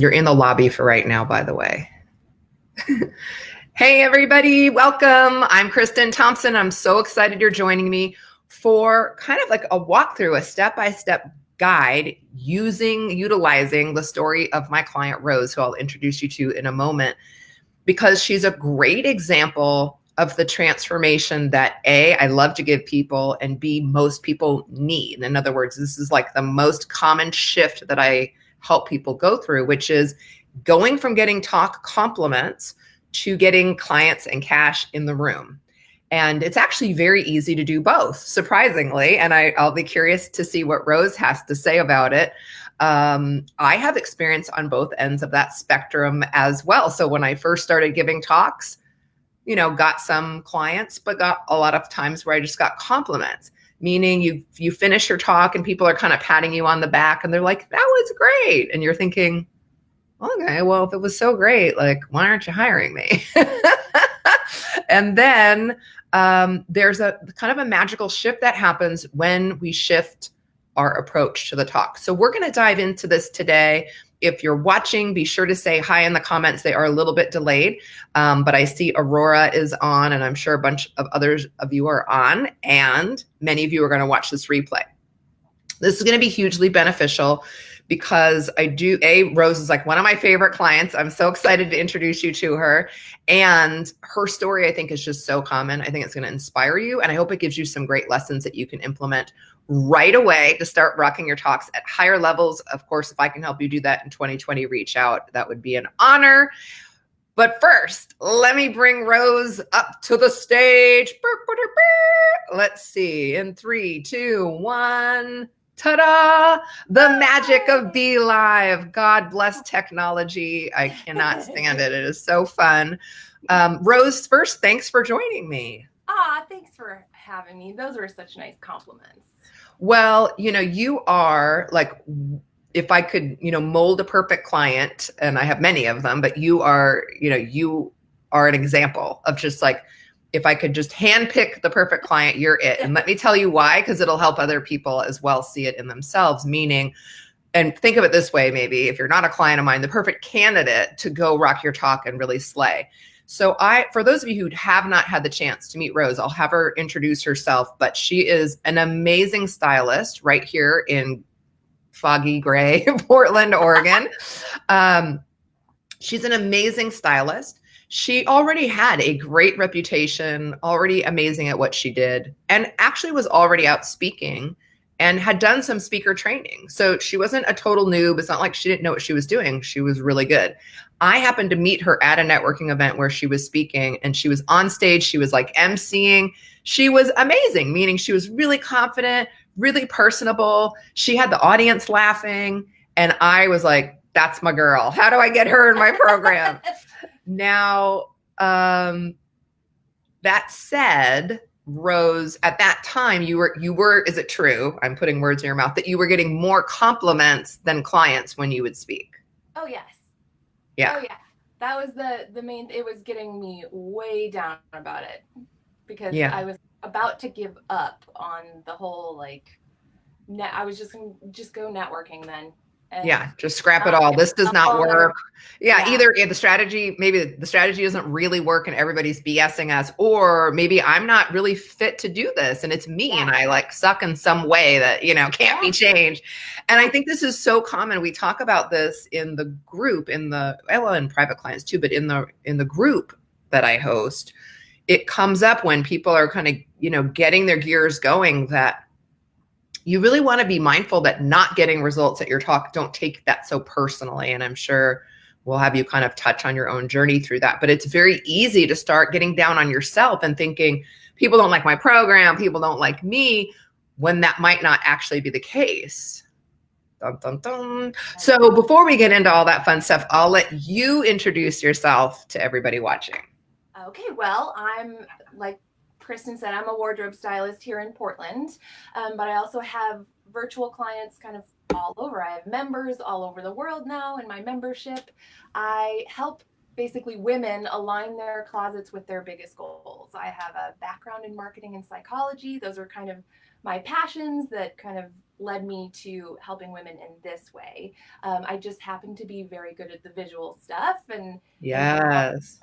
You're in the lobby for right now, by the way. Hey, everybody. Welcome. I'm Kristin Thompson. I'm so excited you're joining me for kind of like a walkthrough, a step-by-step guide utilizing the story of my client, Rose, who I'll introduce you to in a moment, because she's a great example of the transformation that A, I love to give people, and B, most people need. In other words, this is like the most common shift that I help people go through, which is going from getting talk compliments to getting clients and cash in the room. And it's actually very easy to do both, surprisingly. And I'll be curious to see what Rose has to say about it. I have experience on both ends of that spectrum as well. So when I first started giving talks, got some clients, but got a lot of times where I just got compliments, meaning you finish your talk and people are kind of patting you on the back and they're like, that was great. And you're thinking, okay, well, if it was so great, like, why aren't you hiring me? And then there's a kind of a magical shift that happens when we shift our approach to the talk. So we're going to dive into this today. If you're watching, be sure to say hi in the comments. They are a little bit delayed, but I see Aurora is on, and I'm sure a bunch of others of you are on, and many of you are going to watch this replay. This is going to be hugely beneficial because Rose is like one of my favorite clients. I'm so excited to introduce you to her. And her story, I think, is just so common. I think it's going to inspire you. And I hope it gives you some great lessons that you can implement right away to start rocking your talks at higher levels. Of course, if I can help you do that in 2020, reach out. That would be an honor. But first, let me bring Rose up to the stage. Let's see. In 3, 2, 1. Ta-da! The magic of Be Live. God bless technology. I cannot stand it. It is so fun. Rose, first, thanks for joining me. Thanks for having me. Those were such nice compliments. Well, you are like, if I could, mold a perfect client, and I have many of them, but you are an example of just like, if I could just handpick the perfect client, you're it. And let me tell you why, because it'll help other people as well see it in themselves. Meaning, and think of it this way, maybe if you're not a client of mine, the perfect candidate to go rock your talk and really slay. So for those of you who have not had the chance to meet Rose, I'll have her introduce herself, but she is an amazing stylist right here in foggy gray Portland, Oregon. She's an amazing stylist. She already had a great reputation, already amazing at what she did, and actually was already out speaking and had done some speaker training. So she wasn't a total noob. It's not like she didn't know what she was doing. She was really good. I happened to meet her at a networking event where she was speaking, and she was on stage. She was like emceeing. She was amazing, meaning she was really confident, really personable. She had the audience laughing. And I was like, that's my girl. How do I get her in my program? Now, that said, Rose, at that time, you were, is it true? I'm putting words in your mouth, that you were getting more compliments than clients when you would speak. Oh, yes. Yeah. Oh, yeah. That was the main, it was getting me way down about it because I was about to give up on the whole, I was just going to just go networking then. Just scrap it all. This does not work. Either the strategy doesn't really work and everybody's BSing us, or maybe I'm not really fit to do this and it's me and I like suck in some way that, can't be changed. And I think this is so common. We talk about this in the group, in private clients too, but in the group that I host, it comes up when people are kind of, getting their gears going, that you really want to be mindful that not getting results at your talk, don't take that so personally. And I'm sure we'll have you kind of touch on your own journey through that. But it's very easy to start getting down on yourself and thinking, people don't like my program, people don't like me, when that might not actually be the case. Dun, dun, dun. So before we get into all that fun stuff, I'll let you introduce yourself to everybody watching. Okay, well, I'm like Kristin said, I'm a wardrobe stylist here in Portland, but I also have virtual clients kind of all over. I have members all over the world now in my membership. I help basically women align their closets with their biggest goals. I have a background in marketing and psychology. Those are kind of my passions that kind of led me to helping women in this way. I just happen to be very good at the visual stuff and Yes.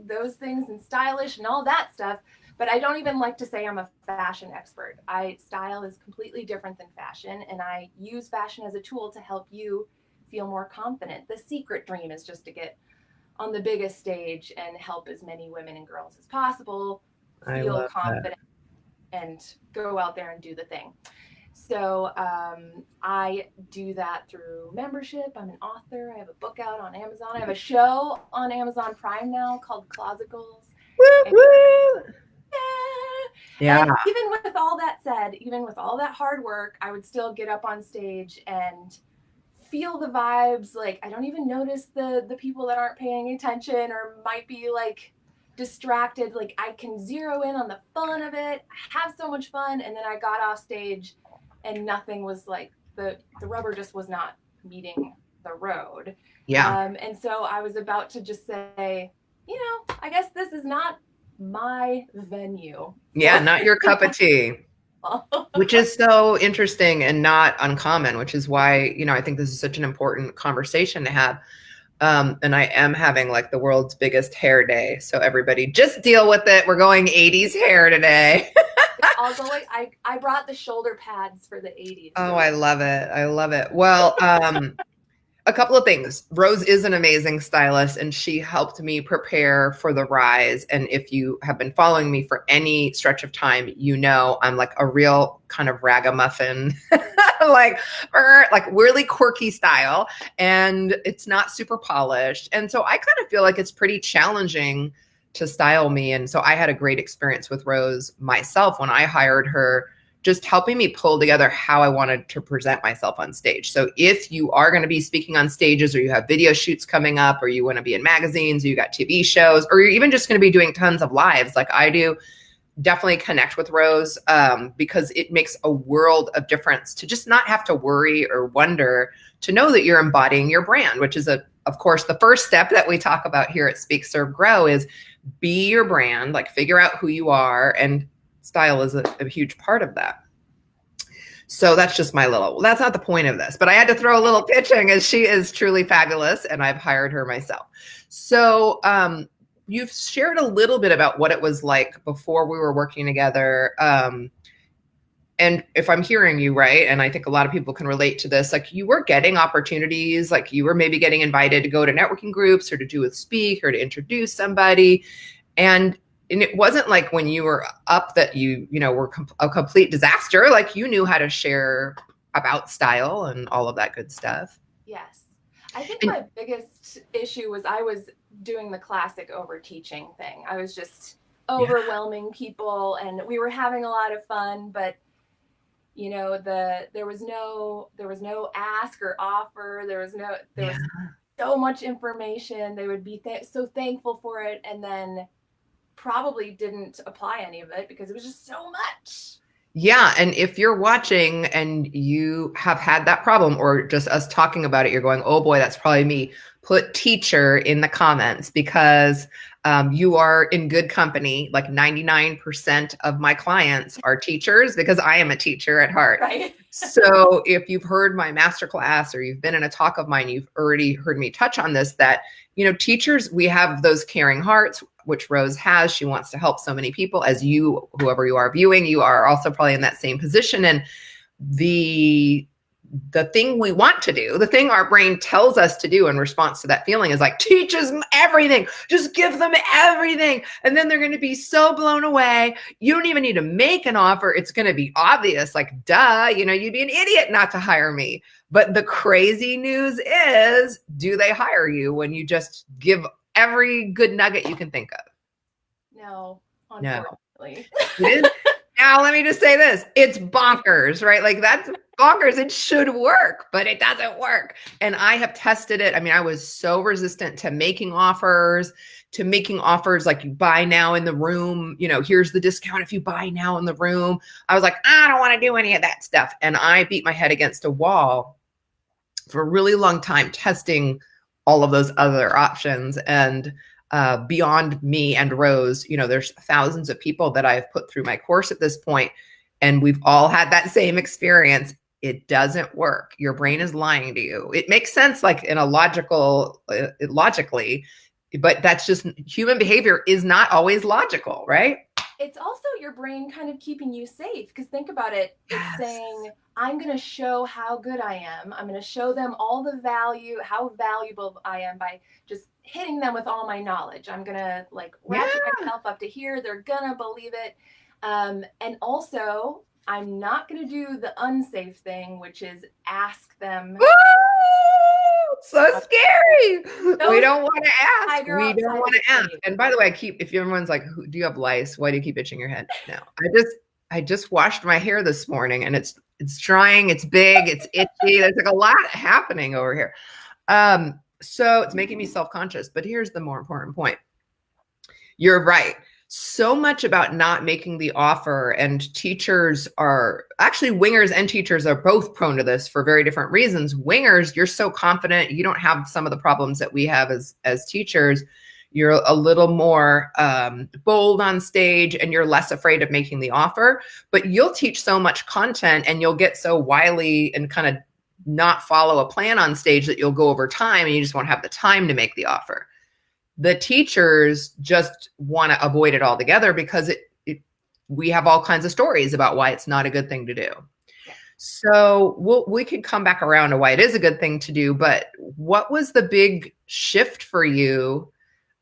those things and stylish and all that stuff. But I don't even like to say I'm a fashion expert. Style is completely different than fashion, and I use fashion as a tool to help you feel more confident. The secret dream is just to get on the biggest stage and help as many women and girls as possible I feel love confident and go out there and do the thing. So I do that through membership. I'm an author. I have a book out on Amazon. I have a show on Amazon Prime now called Closet Goals. that. Woo, woo. Yeah. And even with all that said, even with all that hard work, I would still get up on stage and feel the vibes. Like, I don't even notice the people that aren't paying attention or might be like distracted. Like, I can zero in on the fun of it, have so much fun. And then I got off stage and nothing was like, the rubber just was not meeting the road. Yeah. And so I was about to just say, I guess this is not my venue. Yeah, not your cup of tea. Which is so interesting and not uncommon, which is why, I think this is such an important conversation to have. And I am having like the world's biggest hair day. So everybody just deal with it. We're going 80s hair today. I brought the shoulder pads for the 80s. Oh, I love it. I love it. Well, a couple of things. Rose is an amazing stylist, and she helped me prepare for the rise. And if you have been following me for any stretch of time, I'm like a real kind of ragamuffin, like really quirky style, and it's not super polished. And so I kind of feel like it's pretty challenging to style me. And so I had a great experience with Rose myself when I hired her, just helping me pull together how I wanted to present myself on stage. So if you are going to be speaking on stages, or you have video shoots coming up, or you want to be in magazines, or you got TV shows, or you're even just going to be doing tons of lives like I do, definitely connect with Rose, because it makes a world of difference to just not have to worry or wonder, to know that you're embodying your brand, which is of course, the first step that we talk about here at Speak, Serve, Grow is be your brand, like figure out who you are, and style is a huge part of that. So that's just that's not the point of this, but I had to throw a little pitch in, as she is truly fabulous and I've hired her myself. So you've shared a little bit about what it was like before we were working together. And if I'm hearing you right, and I think a lot of people can relate to this, like you were getting opportunities, like you were maybe getting invited to go to networking groups or to do a speak or to introduce somebody. And it wasn't like when you were up that you were a complete disaster. Like you knew how to share about style and all of that good stuff. Yes. I think my biggest issue was I was doing the classic overteaching thing. I was just overwhelming people, and we were having a lot of fun, but there was no ask or offer. There was so much information. They would be so thankful for it, and then probably didn't apply any of it because it was just so much. Yeah. And if you're watching and you have had that problem, or just us talking about it, you're going, oh boy, that's probably me, put teacher in the comments, because you are in good company. Like 99% of my clients are teachers, because I am a teacher at heart. Right. So if you've heard my masterclass or you've been in a talk of mine, you've already heard me touch on this, that, teachers, we have those caring hearts, which Rose has. She wants to help so many people, as you, whoever you are viewing, you are also probably in that same position. And the thing we want to do, the thing our brain tells us to do in response to that feeling is like, teach them everything, just give them everything. And then they're going to be so blown away. You don't even need to make an offer. It's going to be obvious, like, duh, you'd be an idiot not to hire me. But the crazy news is, do they hire you when you just give every good nugget you can think of? No, unfortunately. No. Now, let me just say this. It's bonkers, right? Like that's bonkers. It should work, but it doesn't work. And I have tested it. I mean, I was so resistant to making offers like you buy now in the room, here's the discount if you buy now in the room. I was like, I don't want to do any of that stuff. And I beat my head against a wall for a really long time, testing all of those other options. And beyond me and Rose, there's thousands of people that I've put through my course at this point, and we've all had that same experience. It doesn't work. Your brain is lying to you. It makes sense like in a logically, but that's just human behavior is not always logical, right? It's also your brain kind of keeping you safe, because think about it. It's Yes. saying, I'm going to show how good I am. I'm going to show them all the value, how valuable I am by just hitting them with all my knowledge. I'm going to like ratchet myself up to here. They're going to believe it. And also, I'm not going to do the unsafe thing, which is ask them. Woo! So scary. We don't want to ask. We don't want to ask. And by the way, if everyone's like, do you have lice? Why do you keep itching your head? No, I just washed my hair this morning, and it's drying. It's big. It's itchy. There's like a lot happening over here. So it's making me self-conscious. But here's the more important point. You're right. So much about not making the offer, and teachers are actually, wingers and teachers are both prone to this for very different reasons. Wingers, you're so confident, you don't have some of the problems that we have as teachers. You're a little more bold on stage, and you're less afraid of making the offer, but you'll teach so much content and you'll get so wily and kind of not follow a plan on stage that you'll go over time and you just won't have the time to make the offer. The teachers just want to avoid it altogether because we have all kinds of stories about why it's not a good thing to do. So we could come back around to why it is a good thing to do. But what was the big shift for you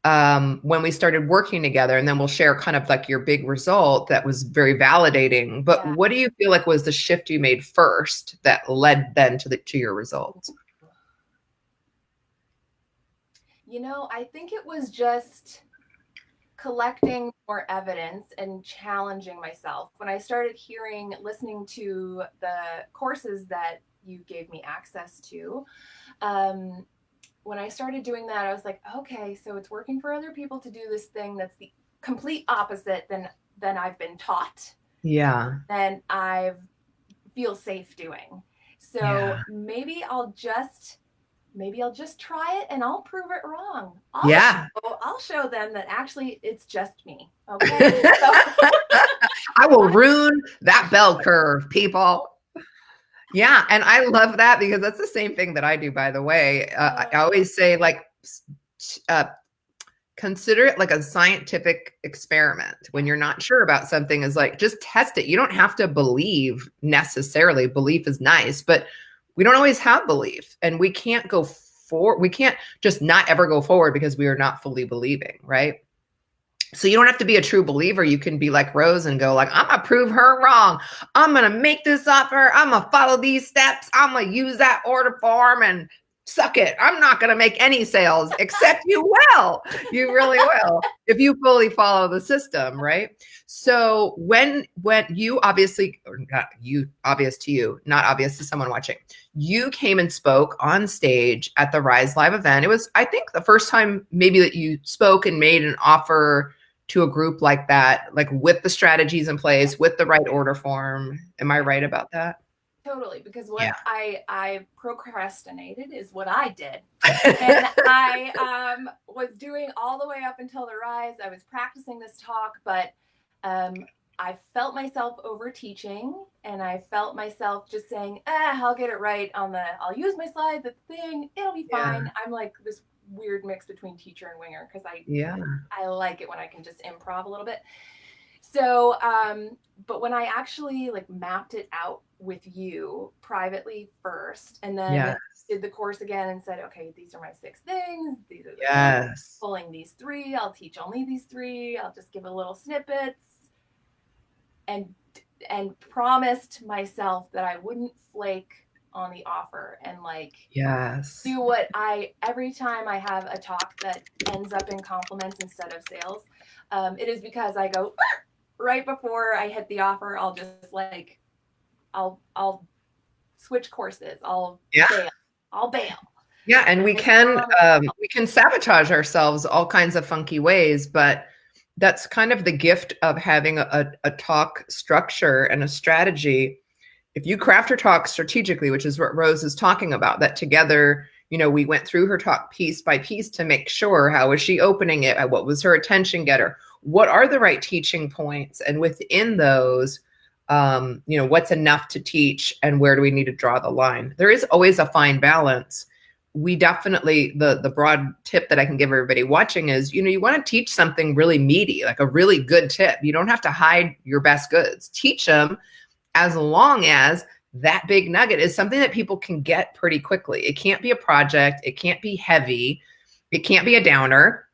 when we started working together? And then we'll share kind of like your big result that was very validating. But what do you feel like was the shift you made first that led then to your results? You know, I think it was just collecting more evidence and challenging myself. When I started listening to the courses that you gave me access to, when I started doing that, I was like, okay, so it's working for other people to do this thing that's the complete opposite than I've been taught. Yeah. And I feel safe doing. So maybe I'll just try it and I'll prove it wrong. I'll show them that actually it's just me. Okay. I will ruin that bell curve, people. Yeah. And I love that because that's the same thing that I do, by the way. I always say, like, consider it like a scientific experiment. When you're not sure about something, is like, just test it. You don't have to believe necessarily. Belief is nice, but we don't always have belief, and we can't go forward. We can't just not ever go forward because we are not fully believing, right? So you don't have to be a true believer. You can be like Rose and go like, I'm gonna prove her wrong. I'm gonna make this offer. I'm gonna follow these steps. I'm gonna use that order form and suck it. I'm not gonna make any sales, except you will. You really will if you fully follow the system, right? So when you obviously, or not you, obvious to you, not obvious to someone watching, you came and spoke on stage at the Rise Live event. It was, I think, the first time maybe that you spoke and made an offer to a group like that, like with the strategies in place, with the right order form. Am I right about that? Totally, because what I procrastinated is what I did. And I was doing all the way up until the Rise. I was practicing this talk, but I felt myself overteaching, and I felt myself just saying, I'll get it right I'll use my slides, the thing, it'll be fine. I'm like this weird mix between teacher and winger, because I like it when I can just improv a little bit. So, but when I actually like mapped it out with you privately first, and then did the course again and said, okay, these are my 6 things. These are the pulling these 3. I'll teach only these 3. I'll just give a little snippets, and promised myself that I wouldn't flake on the offer, and like do what every time I have a talk that ends up in compliments instead of sales, it is because I go right before I hit the offer. I'll just like I'll switch courses. I'll bail. Yeah, and we can sabotage ourselves all kinds of funky ways, but that's kind of the gift of having a talk structure and a strategy. If you craft your talk strategically, which is what Rose is talking about, that together, you know, we went through her talk piece by piece to make sure, how was she opening it? What was her attention getter? What are the right teaching points? And within those, What's enough to teach and where do we need to draw the line? There is always a fine balance. We definitely, the broad tip that I can give everybody watching is, you want to teach something really meaty, like a really good tip. You don't have to hide your best goods. Teach them, as long as that big nugget is something that people can get pretty quickly. It can't be a project. It can't be heavy. It can't be a downer.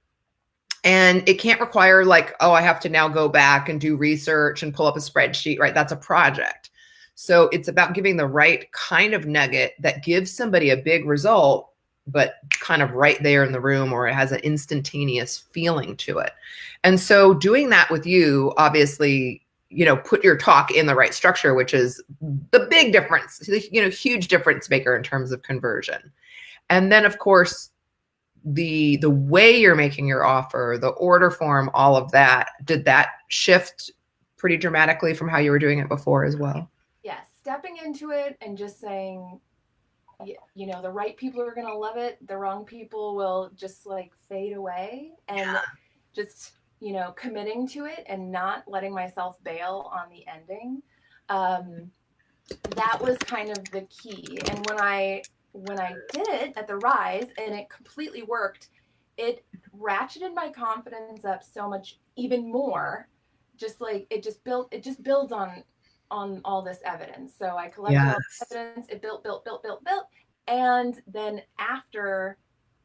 And it can't require like, oh, I have to now go back and do research and pull up a spreadsheet, right? That's a project. So it's about giving the right kind of nugget that gives somebody a big result, but kind of right there in the room, or it has an instantaneous feeling to it. And so doing that with you, obviously, put your talk in the right structure, which is the big difference, huge difference maker in terms of conversion. And then of course, the way you're making your offer, the order form, all of that, did that shift pretty dramatically from how you were doing it before as well? Yes, stepping into it and just saying, the right people are going to love it. The wrong people will just like fade away, and just, committing to it and not letting myself bail on the ending. That was kind of the key. And when I did it at the Rise and it completely worked, it ratcheted my confidence up so much even more. Just like it just builds on all this evidence. So I collected all this evidence, it built. And then after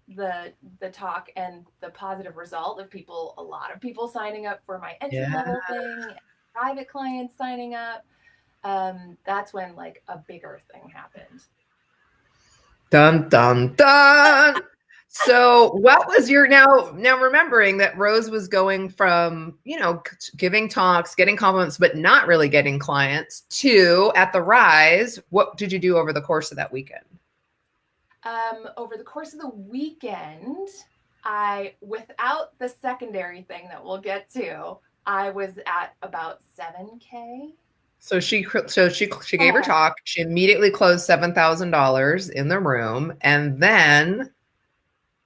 the talk and the positive result of a lot of people signing up for my entry level thing, private clients signing up, that's when like a bigger thing happened. Dun, dun, dun. So what was your, now remembering that Rose was going from, giving talks, getting compliments, but not really getting clients, to at the Rise, what did you do over the course of that weekend? Over the course of the weekend, without the secondary thing that we'll get to, I was at about 7K. So she gave her talk. She immediately closed $7,000 in the room, and then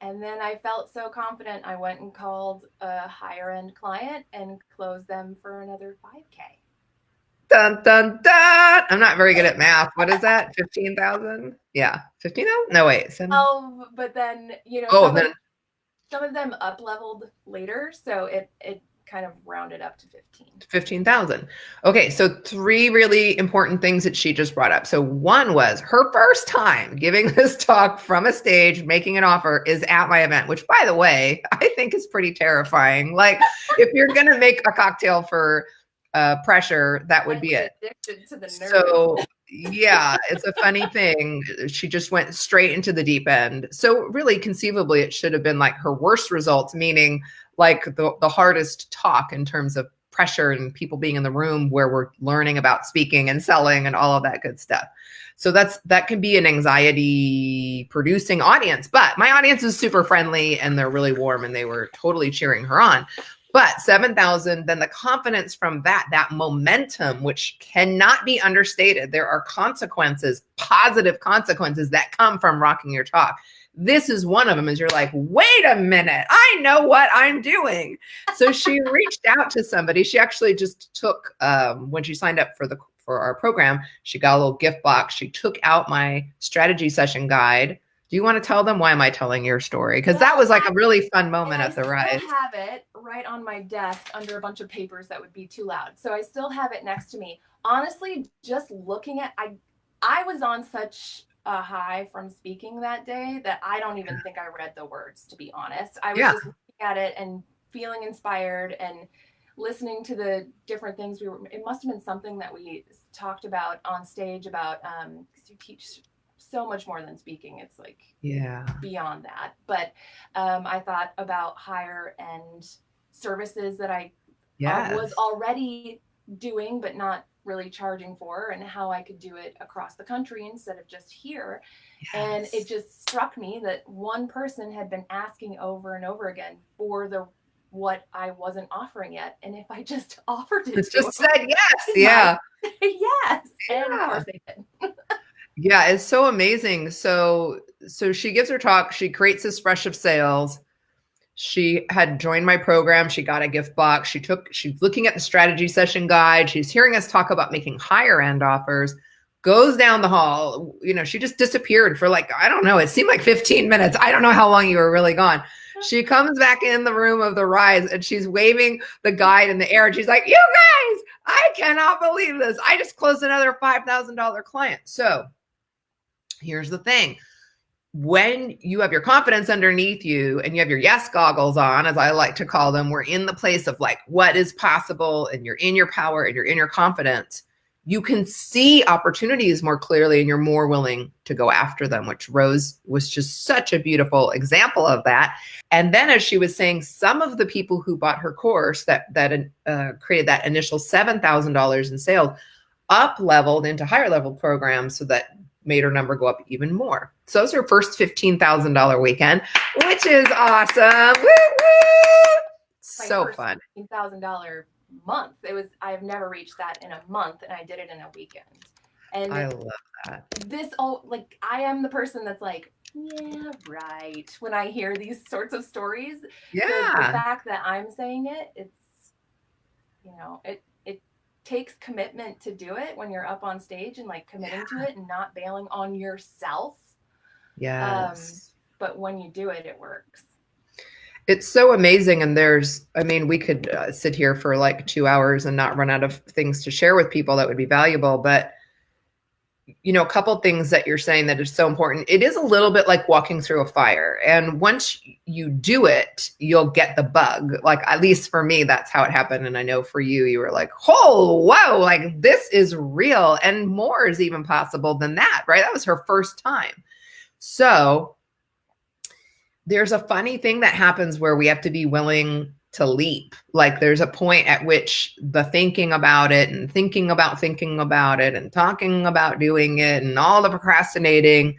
I felt so confident. I went and called a higher end client and closed them for another 5K. Dun, dun, dun. I'm not very good at math. What is that? 15,000? Yeah. 15,000? No, wait. 12, but then, some of them up leveled later. So it kind of rounded up to 15,000. Okay. So 3 really important things that she just brought up. So one was her first time giving this talk from a stage, making an offer, is at my event, which by the way, I think is pretty terrifying. Like if you're going to make a cocktail for pressure, that would be it. To the so yeah, it's a funny thing. She just went straight into the deep end. So really conceivably it should have been like her worst results, meaning like the hardest talk in terms of pressure and people being in the room where we're learning about speaking and selling and all of that good stuff. So that can be an anxiety producing audience, but my audience is super friendly and they're really warm and they were totally cheering her on. But 7,000, then the confidence from that momentum, which cannot be understated. There are consequences, positive consequences that come from rocking your talk. This is one of them, is you're like, wait a minute, I know what I'm doing. So she reached out to somebody. She actually just took, when she signed up for our program, she got a little gift box. She took out my strategy session guide. Do you want to tell them? Why am I telling your story? Because that was like a really fun moment at the Rise. I have it right on my desk under a bunch of papers that would be too loud. So I still have it next to me. Honestly, just looking at, I was on such a high from speaking that day that I don't even think I read the words, to be honest. I was just looking at it and feeling inspired and listening to the different things it must have been something that we talked about on stage about, because you teach so much more than speaking. It's like beyond that. But I thought about higher end services that I was already doing, but not really charging for, and how I could do it across the country instead of just here. And it just struck me that one person had been asking over and over again for what I wasn't offering yet. And if I just offered it to just said yes. Yes. And of course they did. Yeah, it's so amazing. So she gives her talk. She creates this rush of sales. She had joined my program. She got a gift box. She's looking at the strategy session guide. She's hearing us talk about making higher end offers, goes down the hall. She just disappeared for like, I don't know. It seemed like 15 minutes. I don't know how long you were really gone. She comes back in the room of the rise and she's waving the guide in the air. And she's like, you guys, I cannot believe this. I just closed another $5,000 client. So here's the thing. When you have your confidence underneath you and you have your yes goggles on, as I like to call them, we're in the place of like what is possible and you're in your power and you're in your confidence. You can see opportunities more clearly and you're more willing to go after them, which Rose was just such a beautiful example of that. And then as she was saying, some of the people who bought her course that created that initial $7,000 in sales up-leveled into higher level programs so that made her number go up even more. So it was her first $15,000 weekend, which is awesome. Woo, woo! So fun. $15,000 month. I've never reached that in a month, and I did it in a weekend. And I love that. I am the person that's like, yeah, right. When I hear these sorts of stories, yeah, the fact that I'm saying it, it takes commitment to do it when you're up on stage and like committing to it and not bailing on yourself. Yes. But when you do it, it works. It's so amazing. And we could sit here for like 2 hours and not run out of things to share with people that would be valuable. But, a couple of things that you're saying that is so important. It is a little bit like walking through a fire. And once you do it, you'll get the bug. Like, at least for me, that's how it happened. And I know for you, you were like, oh, whoa, like this is real. And more is even possible than that, right? That was her first time. So there's a funny thing that happens where we have to be willing to leap. Like there's a point at which the thinking about it and thinking about it and talking about doing it and all the procrastinating,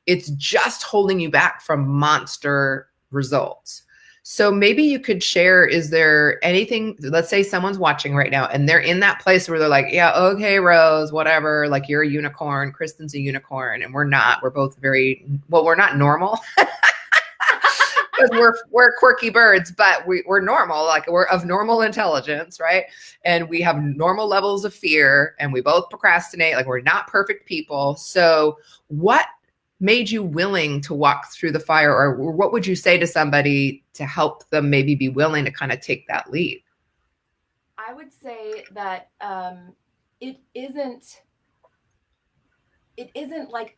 it's just holding you back from monster results. So maybe you could share, is there anything, let's say someone's watching right now and they're in that place where they're like, yeah, okay, Rose, whatever, like you're a unicorn, Kristin's a unicorn, and we're not, we're both we're not normal. We're quirky birds, but we're normal, like we're of normal intelligence, right? And we have normal levels of fear and we both procrastinate, like we're not perfect people. So what made you willing to walk through the fire, or what would you say to somebody to help them maybe be willing to kind of take that leap? I would say that it isn't like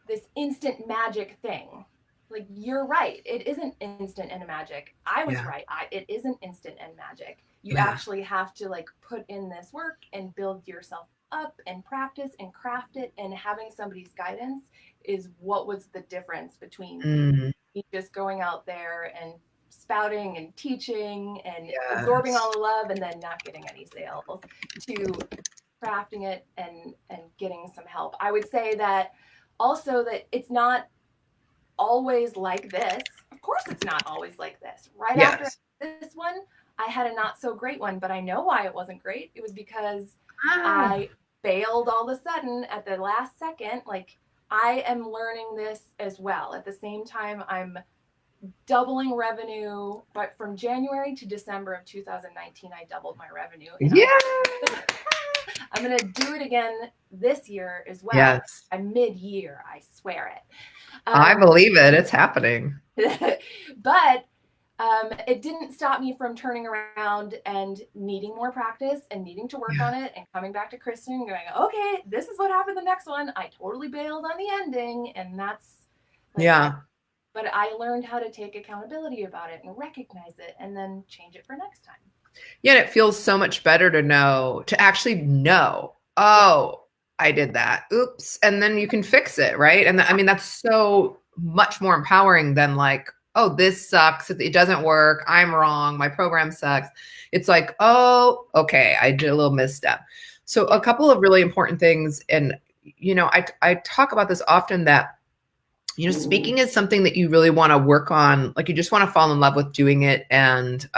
this instant magic thing. Like, you're right. It isn't instant and magic. I was right. It isn't instant and magic. You actually have to like put in this work and build yourself up and practice and craft it, and having somebody's guidance is what was the difference between me just going out there and spouting and teaching and absorbing all the love and then not getting any sales, to crafting it and getting some help. I would say that also that it's not always like this. Of course it's not always like this. Right after this one, I had a not so great one, but I know why it wasn't great. It was because I bailed all of a sudden at the last second. Like, I am learning this as well. At the same time, I'm doubling revenue, but from January to December of 2019, I doubled my revenue. I'm going to do it again this year as well. Yes. I'm mid-year, I swear it. I believe it. It's happening. But it didn't stop me from turning around and needing more practice and needing to work on it and coming back to Kristin and going, okay, this is what happened the next one. I totally bailed on the ending. And that's like, but I learned how to take accountability about it and recognize it and then change it for next time. Yeah, and it feels so much better to actually know, oh, I did that. Oops. And then you can fix it, right? And I mean, that's so much more empowering than like, oh, this sucks. It doesn't work. I'm wrong. My program sucks. It's like, oh, okay, I did a little misstep. So a couple of really important things. And, I talk about this often that, speaking is something that you really want to work on. Like, you just want to fall in love with doing it. And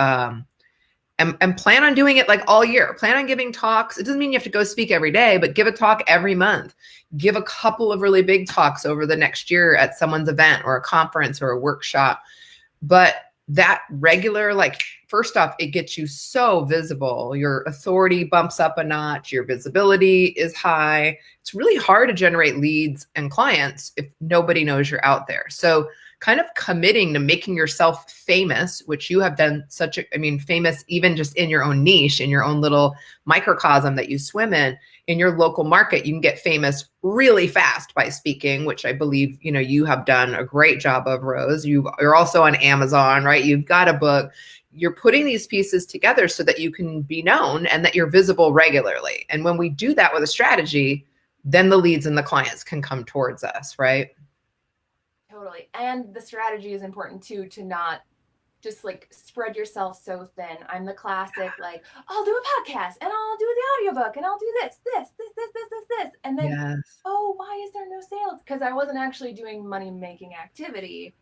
and plan on doing it like all year. Plan on giving talks. It doesn't mean you have to go speak every day, but give a talk every month. Give a couple of really big talks over the next year at someone's event or a conference or a workshop. But that regular, like, first off, it gets you so visible. Your authority bumps up a notch. Your visibility is high. It's really hard to generate leads and clients if nobody knows you're out there. So kind of committing to making yourself famous, which you have done famous even just in your own niche, in your own little microcosm that you swim in your local market. You can get famous really fast by speaking, which I believe, you have done a great job of, Rose. You're also on Amazon, right? You've got a book. You're putting these pieces together so that you can be known and that you're visible regularly. And when we do that with a strategy, then the leads and the clients can come towards us, right? Totally. And the strategy is important too, to not just like spread yourself so thin. I'm the classic, like, I'll do a podcast and I'll do the audiobook and I'll do this. And then, Yes. oh, why is there no sales? Because I wasn't actually doing money-making activity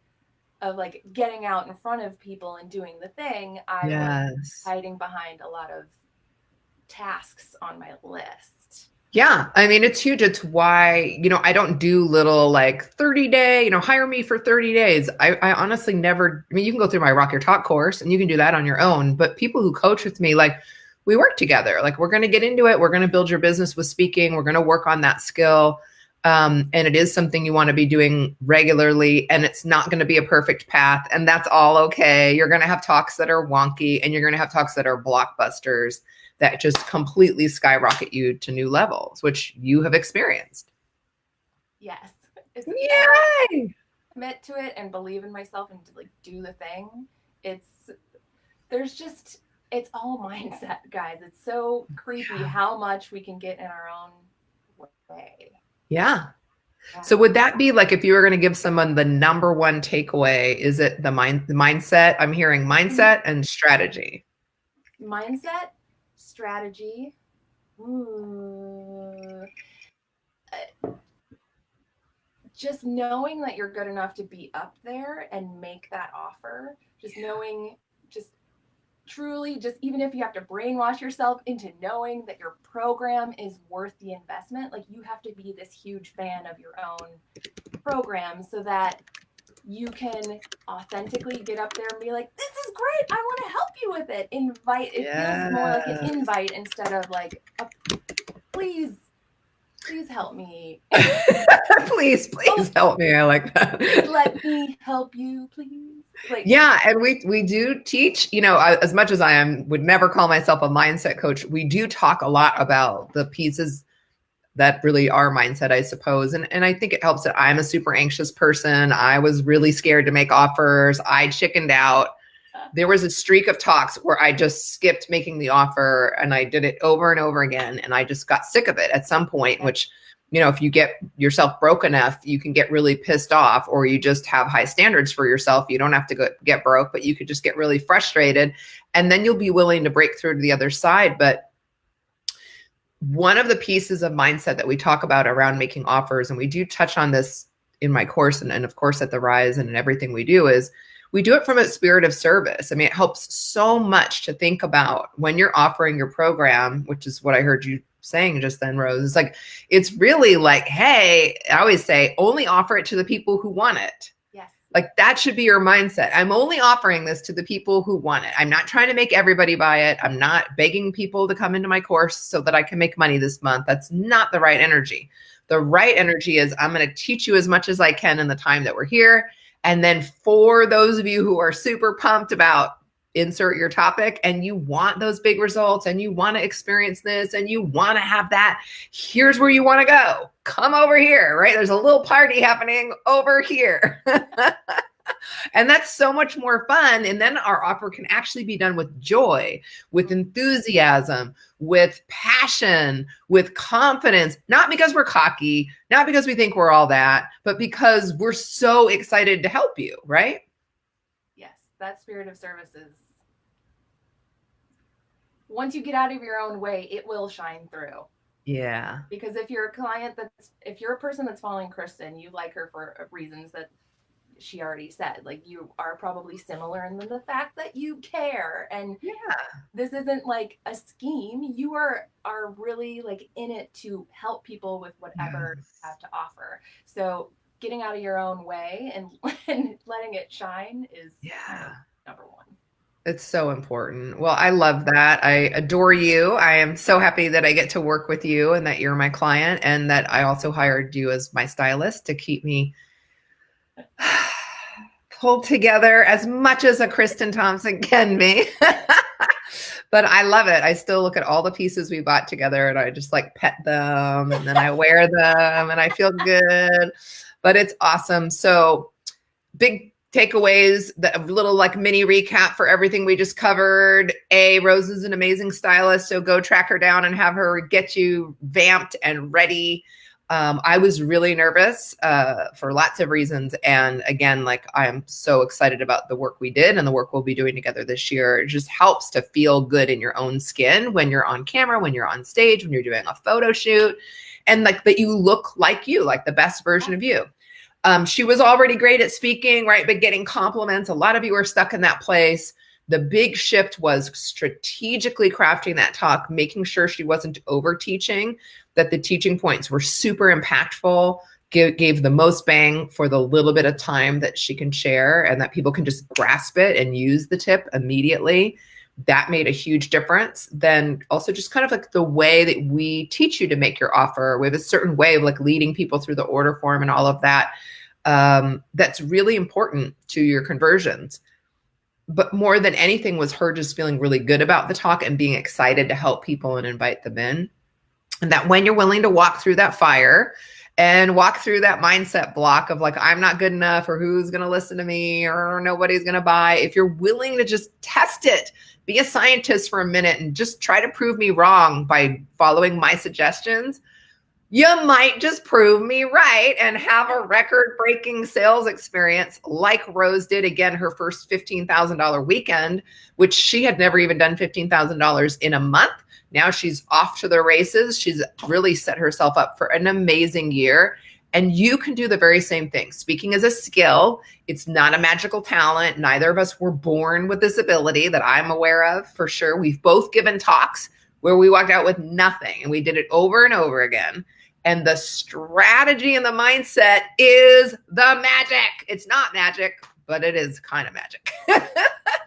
of like getting out in front of people and doing the thing. I was hiding behind a lot of tasks on my list. Yeah. I mean, it's huge. It's why, I don't do little like 30-day, hire me for 30 days. I honestly never, you can go through my Rock Your Talk course and you can do that on your own. But people who coach with me, like, we work together. Like, we're going to get into it. We're going to build your business with speaking. We're going to work on that skill. And it is something you want to be doing regularly, and it's not going to be a perfect path, and that's all okay. You're going to have talks that are wonky, and you're going to have talks that are blockbusters that just completely skyrocket you to new levels, which you have experienced. Yes. Yay! Commit to it and believe in myself and to like do the thing. It's all mindset, guys. It's so creepy how much we can get in our own way. Yeah. So would that be like, if you were going to give someone the number one takeaway, is it the mindset? I'm hearing mindset and strategy. Mindset, strategy. Just knowing that you're good enough to be up there and make that offer. Just knowing, truly, even if you have to brainwash yourself into knowing that your program is worth the investment, like, you have to be this huge fan of your own program so that you can authentically get up there and be like, this is great, I want to help you with it. It feels more like an invite instead of like, please help me. please help me. I like that. Let me help you, please. Like, yeah. And we do teach, as much as would never call myself a mindset coach, we do talk a lot about the pieces that really are mindset, I suppose. And I think it helps that I'm a super anxious person. I was really scared to make offers. I chickened out. There was a streak of talks where I just skipped making the offer, and I did it over and over again. And I just got sick of it at some point, which, if you get yourself broke enough, you can get really pissed off, or you just have high standards for yourself. You don't have to get broke, but you could just get really frustrated, and then you'll be willing to break through to the other side. But one of the pieces of mindset that we talk about around making offers, and we do touch on this in my course and of course at the Rise and in everything we do, is we do it from a spirit of service. I mean, it helps so much to think about when you're offering your program, which is what I heard you saying just then, Rose. It's like, it's really like, hey, I always say, only offer it to the people who want it. Yes. Like, that should be your mindset. I'm only offering this to the people who want it. I'm not trying to make everybody buy it. I'm not begging people to come into my course so that I can make money this month. That's not the right energy. The right energy is, I'm going to teach you as much as I can in the time that we're here. And then for those of you who are super pumped about insert your topic and you want those big results and you want to experience this and you want to have that, here's where you want to go. Come over here, right? There's a little party happening over here. And that's so much more fun. And then our offer can actually be done with joy, with enthusiasm, with passion, with confidence, not because we're cocky, not because we think we're all that, but because we're so excited to help you, right? Yes, that spirit of service is, once you get out of your own way, it will shine through. Yeah. Because if you're a person that's following Kristin, you like her for reasons that she already said, like, you are probably similar in the fact that you care, and Yeah. this isn't like a scheme. You are really like in it to help people with whatever you Yes. have to offer. So getting out of your own way and letting it shine is kind of Yeah. number one. It's so important. Well, I love that. I adore you. I am so happy that I get to work with you and that you're my client and that I also hired you as my stylist to keep me pulled together as much as a Kristin Thompson can be. But I love it. I still look at all the pieces we bought together and I just like pet them and then I wear them and I feel good. But it's awesome. So, big takeaways, the little like mini recap for everything we just covered. Rose is an amazing stylist, so go track her down and have her get you vamped and ready. I was really nervous for lots of reasons. And again, like I am so excited about the work we did and the work we'll be doing together this year. It just helps to feel good in your own skin when you're on camera, when you're on stage, when you're doing a photo shoot, and like that you look like you, like the best version of you. She was already great at speaking, right? But getting compliments, a lot of you are stuck in that place. The big shift was strategically crafting that talk, making sure she wasn't over teaching, that the teaching points were super impactful, gave the most bang for the little bit of time that she can share, and that people can just grasp it and use the tip immediately. That made a huge difference. Then also just kind of like the way that we teach you to make your offer. We have a certain way of like leading people through the order form and all of that. That's really important to your conversions. But more than anything was her just feeling really good about the talk and being excited to help people and invite them in. And that when you're willing to walk through that fire and walk through that mindset block of like, I'm not good enough, or who's going to listen to me, or nobody's going to buy, if you're willing to just test it, be a scientist for a minute and just try to prove me wrong by following my suggestions, you might just prove me right and have a record-breaking sales experience like Rose did. Again, her first $15,000 weekend, which she had never even done $15,000 in a month. Now she's off to the races. She's really set herself up for an amazing year. And you can do the very same thing. Speaking is a skill. It's not a magical talent. Neither of us were born with this ability that I'm aware of for sure. We've both given talks where we walked out with nothing and we did it over and over again. And the strategy and the mindset is the magic. It's not magic, but it is kind of magic.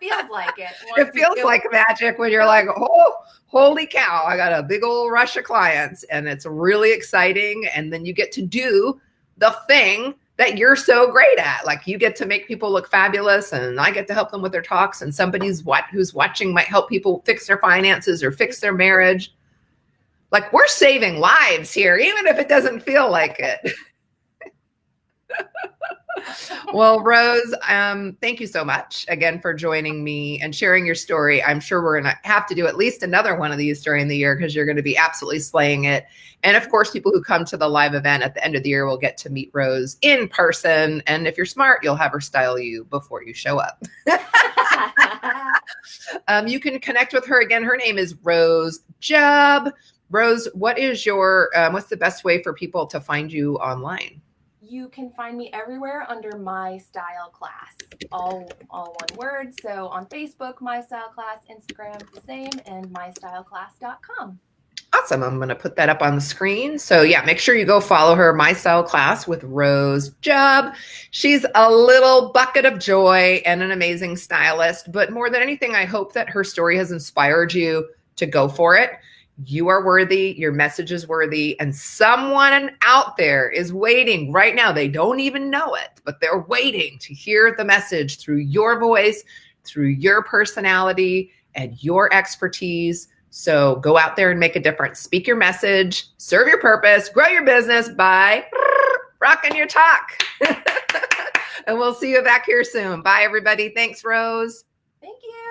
Feels like it. It feels like magic when you're like, oh, holy cow, I got a big old rush of clients and it's really exciting. And then you get to do the thing that you're so great at. Like you get to make people look fabulous and I get to help them with their talks, and somebody who's watching might help people fix their finances or fix their marriage. Like we're saving lives here, even if it doesn't feel like it. Well, Rose, thank you so much again for joining me and sharing your story. I'm sure we're going to have to do at least another one of these during the year because you're going to be absolutely slaying it. And of course, people who come to the live event at the end of the year will get to meet Rose in person. And if you're smart, you'll have her style you before you show up. You can connect with her again. Her name is Rose Jubb. Rose, what is your, what's the best way for people to find you online? You can find me everywhere under My Style Class, all one word. So on Facebook, My Style Class, Instagram, the same, and mystyleclass.com. Awesome. I'm going to put that up on the screen. So yeah, make sure you go follow her, My Style Class with Rose Jubb. She's a little bucket of joy and an amazing stylist. But more than anything, I hope that her story has inspired you to go for it. You are worthy. Your message is worthy. And someone out there is waiting right now. They don't even know it, but they're waiting to hear the message through your voice, through your personality and your expertise. So go out there and make a difference. Speak your message, serve your purpose, grow your business by rocking your talk. And we'll see you back here soon. Bye, everybody. Thanks, Rose. Thank you.